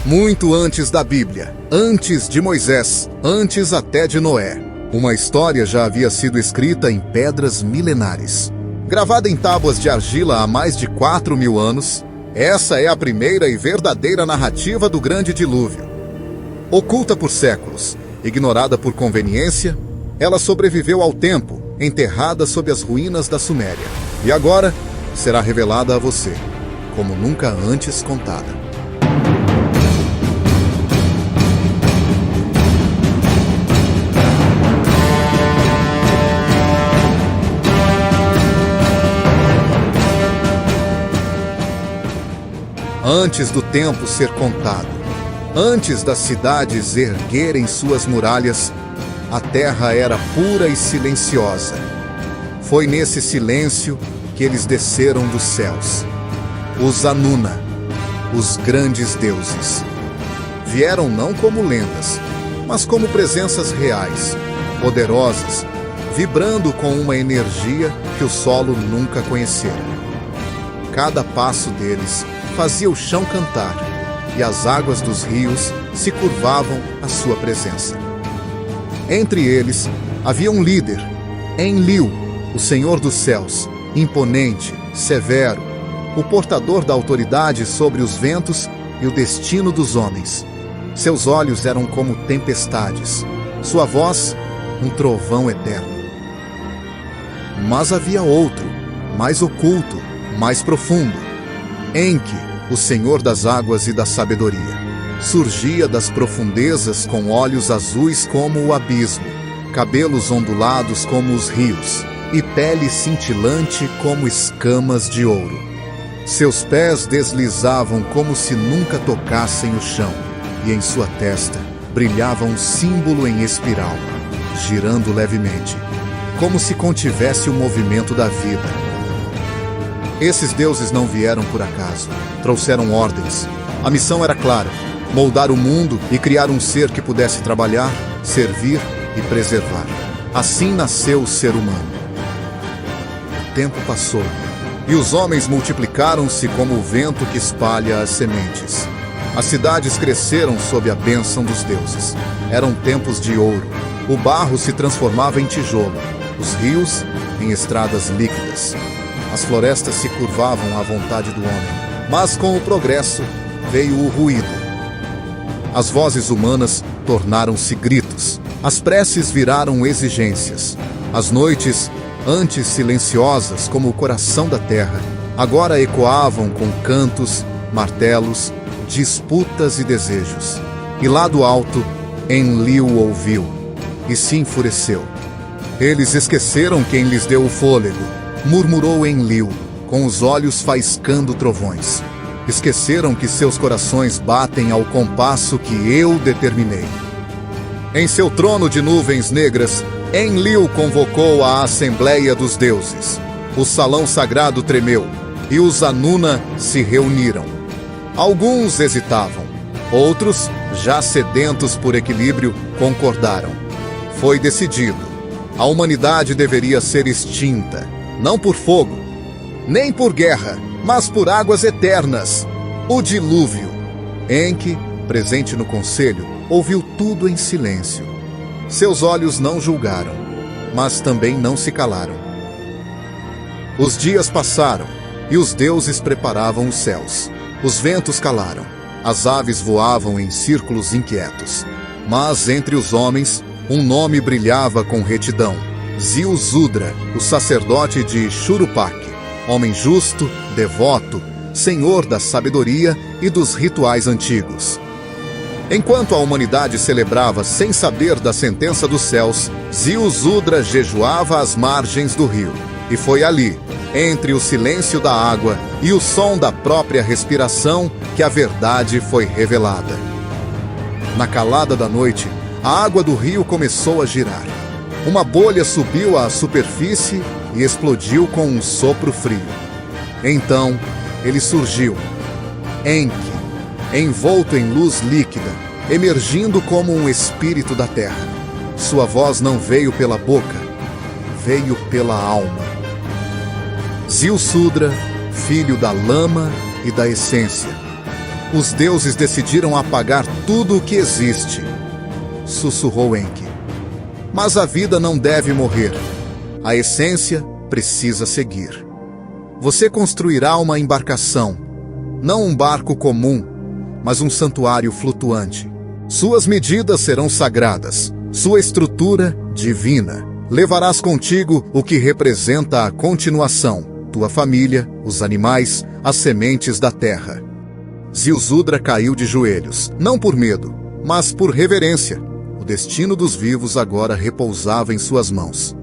Muito antes da Bíblia, antes de Moisés, antes até de Noé, uma história já havia sido escrita em pedras milenares. Gravada em tábuas de argila há mais de 4.000 anos, essa é a primeira e verdadeira narrativa do Grande Dilúvio. Oculta por séculos, ignorada por conveniência, ela sobreviveu ao tempo, enterrada sob as ruínas da Suméria. E agora será revelada a você, como nunca antes contada. Antes do tempo ser contado, antes das cidades erguerem suas muralhas, a terra era pura e silenciosa. Foi nesse silêncio que eles desceram dos céus. Os Anuna, os grandes deuses. Vieram não como lendas, mas como presenças reais, poderosas, vibrando com uma energia que o solo nunca conhecera. Cada passo deles fazia o chão cantar, e as águas dos rios se curvavam à sua presença. Entre eles havia um líder, Enlil, o Senhor dos Céus, imponente, severo, o portador da autoridade sobre os ventos e o destino dos homens. Seus olhos eram como tempestades, sua voz, um trovão eterno. Mas havia outro, mais oculto, mais profundo. Enki, o Senhor das águas e da sabedoria, surgia das profundezas com olhos azuis como o abismo, cabelos ondulados como os rios e pele cintilante como escamas de ouro. Seus pés deslizavam como se nunca tocassem o chão, e em sua testa brilhava um símbolo em espiral, girando levemente, como se contivesse o movimento da vida. Esses deuses não vieram por acaso, trouxeram ordens. A missão era clara: moldar o mundo e criar um ser que pudesse trabalhar, servir e preservar. Assim nasceu o ser humano. O tempo passou, e os homens multiplicaram-se como o vento que espalha as sementes. As cidades cresceram sob a bênção dos deuses. Eram tempos de ouro. O barro se transformava em tijolo, os rios em estradas líquidas. As florestas se curvavam à vontade do homem, mas com o progresso veio o ruído. As vozes humanas tornaram-se gritos, as preces viraram exigências. As noites, antes silenciosas como o coração da terra, agora ecoavam com cantos, martelos, disputas e desejos. E lá do alto, Enlil ouviu e se enfureceu. Eles esqueceram quem lhes deu o fôlego, murmurou Enlil, com os olhos faiscando trovões. Esqueceram que seus corações batem ao compasso que eu determinei. Em seu trono de nuvens negras, Enlil convocou a Assembleia dos Deuses. O salão sagrado tremeu, e os Anuna se reuniram. Alguns hesitavam, outros, já sedentos por equilíbrio, concordaram. Foi decidido: a humanidade deveria ser extinta. Não por fogo, nem por guerra, mas por águas eternas, o dilúvio. Enki, presente no conselho, ouviu tudo em silêncio. Seus olhos não julgaram, mas também não se calaram. Os dias passaram, e os deuses preparavam os céus. Os ventos calaram, as aves voavam em círculos inquietos. Mas entre os homens, um nome brilhava com retidão: Ziusudra, o sacerdote de Shuruppak, homem justo, devoto, senhor da sabedoria e dos rituais antigos. Enquanto a humanidade celebrava sem saber da sentença dos céus, Ziusudra jejuava às margens do rio. E foi ali, entre o silêncio da água e o som da própria respiração, que a verdade foi revelada. Na calada da noite, a água do rio começou a girar. Uma bolha subiu à superfície e explodiu com um sopro frio. Então, ele surgiu, Enki, envolto em luz líquida, emergindo como um espírito da terra. Sua voz não veio pela boca, veio pela alma. Ziusudra, filho da lama e da essência. Os deuses decidiram apagar tudo o que existe, sussurrou Enki. Mas a vida não deve morrer. A essência precisa seguir. Você construirá uma embarcação, não um barco comum, mas um santuário flutuante. Suas medidas serão sagradas, sua estrutura divina. Levarás contigo o que representa a continuação, tua família, os animais, as sementes da terra. Ziusudra caiu de joelhos, não por medo, mas por reverência. O destino dos vivos agora repousava em suas mãos.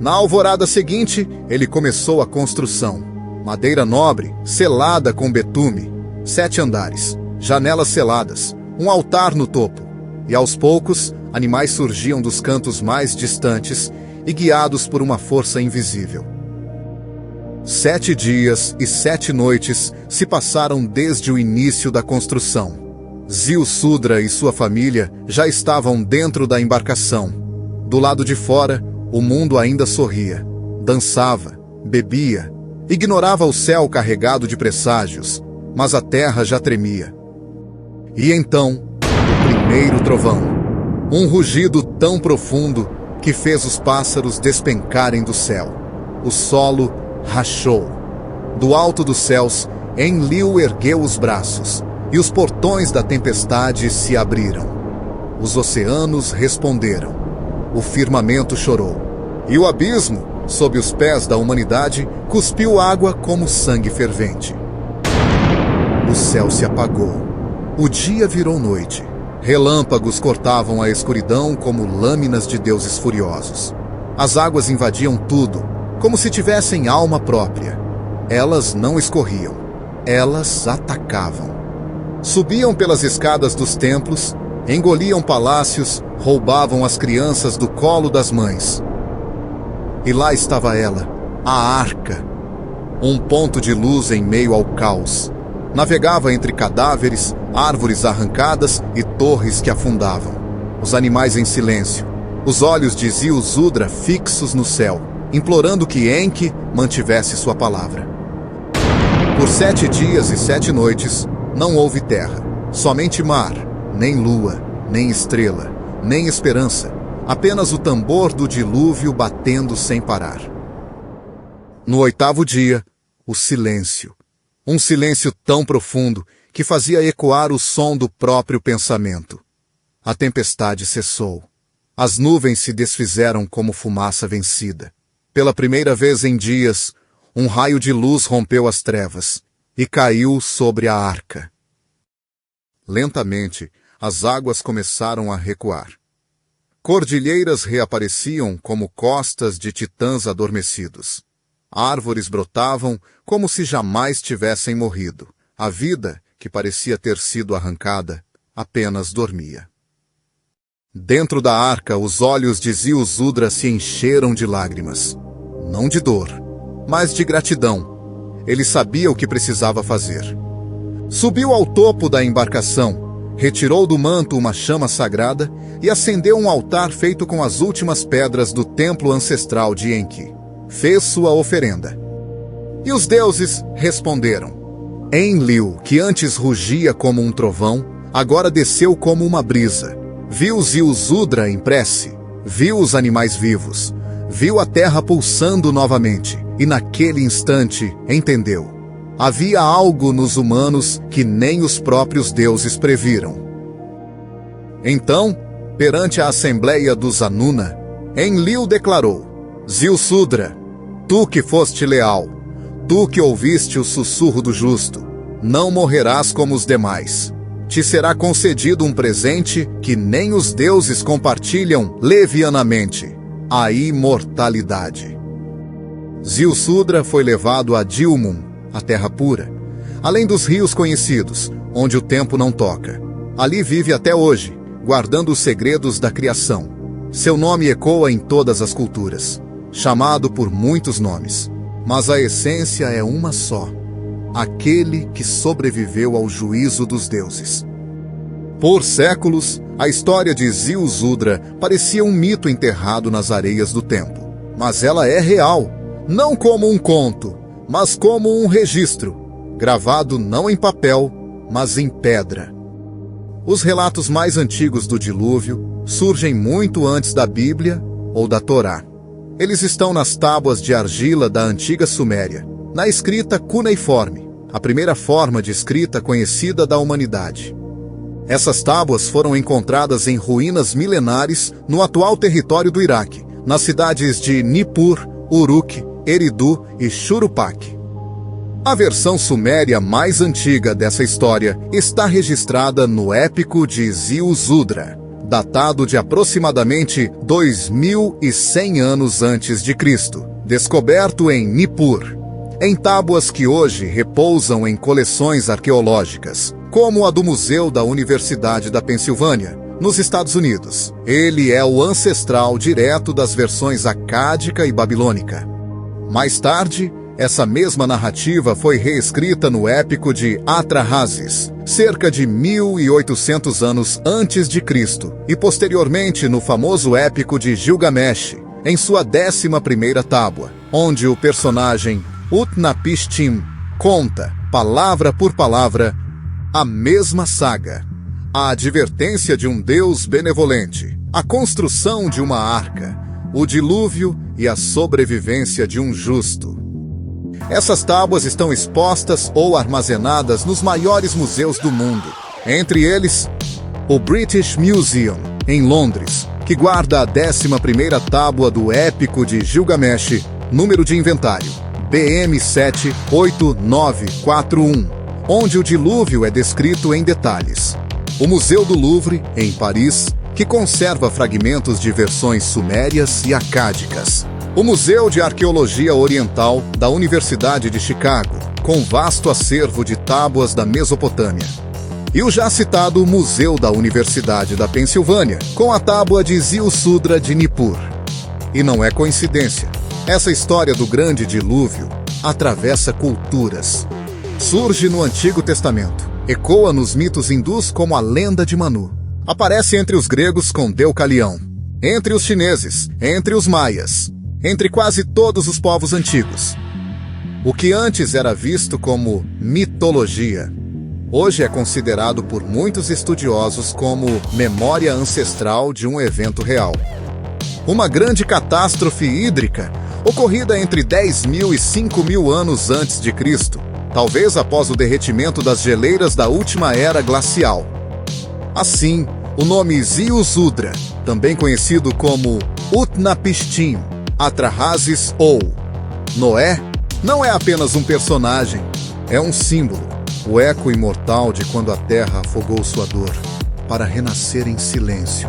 Na alvorada seguinte, ele começou a construção. Madeira nobre, selada com betume, 7 andares, janelas seladas, um altar no topo. E aos poucos, animais surgiam dos cantos mais distantes e guiados por uma força invisível. 7 dias e 7 noites se passaram desde o início da construção. Ziusudra e sua família já estavam dentro da embarcação. Do lado de fora, o mundo ainda sorria, dançava, bebia, ignorava o céu carregado de presságios, mas a terra já tremia. E então, o primeiro trovão. Um rugido tão profundo que fez os pássaros despencarem do céu. O solo rachou. Do alto dos céus, Enlil ergueu os braços, e os portões da tempestade se abriram. Os oceanos responderam. O firmamento chorou. E o abismo, sob os pés da humanidade, cuspiu água como sangue fervente. O céu se apagou. O dia virou noite. Relâmpagos cortavam a escuridão como lâminas de deuses furiosos. As águas invadiam tudo, como se tivessem alma própria. Elas não escorriam, elas atacavam. Subiam pelas escadas dos templos, engoliam palácios, roubavam as crianças do colo das mães. E lá estava ela, a Arca, um ponto de luz em meio ao caos. Navegava entre cadáveres, árvores arrancadas e torres que afundavam. Os animais em silêncio, os olhos de Ziusudra fixos no céu, implorando que Enki mantivesse sua palavra. Por 7 dias e 7 noites, não houve terra, somente mar, nem lua, nem estrela, nem esperança, apenas o tambor do dilúvio batendo sem parar. No 8º dia, o silêncio. Um silêncio tão profundo que fazia ecoar o som do próprio pensamento. A tempestade cessou. As nuvens se desfizeram como fumaça vencida. Pela primeira vez em dias, um raio de luz rompeu as trevas e caiu sobre a arca. Lentamente, as águas começaram a recuar. Cordilheiras reapareciam como costas de titãs adormecidos. Árvores brotavam como se jamais tivessem morrido. A vida, que parecia ter sido arrancada, apenas dormia. Dentro da arca, os olhos de Ziusudra se encheram de lágrimas. Não de dor, mas de gratidão. Ele sabia o que precisava fazer. Subiu ao topo da embarcação, retirou do manto uma chama sagrada e acendeu um altar feito com as últimas pedras do templo ancestral de Enki. Fez sua oferenda. E os deuses responderam. Enlil, que antes rugia como um trovão, agora desceu como uma brisa. Viu Ziusudra em prece, viu os animais vivos, viu a terra pulsando novamente, e naquele instante entendeu. Havia algo nos humanos que nem os próprios deuses previram. Então, perante a assembleia dos Anuna, Enlil declarou: Ziusudra, tu que foste leal, tu que ouviste o sussurro do justo, não morrerás como os demais. Te será concedido um presente que nem os deuses compartilham levianamente: a imortalidade. Ziusudra foi levado a Dilmun, a terra pura, além dos rios conhecidos, onde o tempo não toca. Ali vive até hoje, guardando os segredos da criação. Seu nome ecoa em todas as culturas, chamado por muitos nomes, mas a essência é uma só: aquele que sobreviveu ao juízo dos deuses. Por séculos, a história de Ziusudra parecia um mito enterrado nas areias do tempo. Mas ela é real, não como um conto, mas como um registro, gravado não em papel, mas em pedra. Os relatos mais antigos do dilúvio surgem muito antes da Bíblia ou da Torá. Eles estão nas tábuas de argila da antiga Suméria, na escrita cuneiforme, a primeira forma de escrita conhecida da humanidade. Essas tábuas foram encontradas em ruínas milenares no atual território do Iraque, nas cidades de Nippur, Uruk, Eridu e Shuruppak. A versão suméria mais antiga dessa história está registrada no épico de Ziusudra, datado de aproximadamente 2100 anos antes de Cristo, descoberto em Nippur, em tábuas que hoje repousam em coleções arqueológicas, como a do Museu da Universidade da Pensilvânia, nos Estados Unidos. Ele é o ancestral direto das versões acádica e babilônica. Mais tarde, essa mesma narrativa foi reescrita no épico de Atrahasis, cerca de 1800 anos antes de Cristo, e posteriormente no famoso épico de Gilgamesh, em sua 11ª tábua, onde o personagem Utnapishtim conta, palavra por palavra, a mesma saga. A advertência de um Deus benevolente, a construção de uma arca, o dilúvio e a sobrevivência de um justo. Essas tábuas estão expostas ou armazenadas nos maiores museus do mundo, entre eles o British Museum, em Londres, que guarda a 11ª tábua do épico de Gilgamesh, número de inventário BM78941, onde o dilúvio é descrito em detalhes. O Museu do Louvre, em Paris, que conserva fragmentos de versões sumérias e acádicas. O Museu de Arqueologia Oriental da Universidade de Chicago, com vasto acervo de tábuas da Mesopotâmia. E o já citado Museu da Universidade da Pensilvânia, com a tábua de Ziusudra de Nippur. E não é coincidência, essa história do grande dilúvio atravessa culturas. Surge no Antigo Testamento, ecoa nos mitos hindus como a lenda de Manu. Aparece entre os gregos com Deucalião, entre os chineses, entre os maias, entre quase todos os povos antigos. O que antes era visto como mitologia, hoje é considerado por muitos estudiosos como memória ancestral de um evento real. Uma grande catástrofe hídrica, ocorrida entre 10.000 e 5.000 anos antes de Cristo, talvez após o derretimento das geleiras da última era glacial. Assim, o nome Ziusudra, também conhecido como Utnapishtim, Atrahasis ou Noé, não é apenas um personagem, é um símbolo, o eco imortal de quando a terra afogou sua dor, para renascer em silêncio.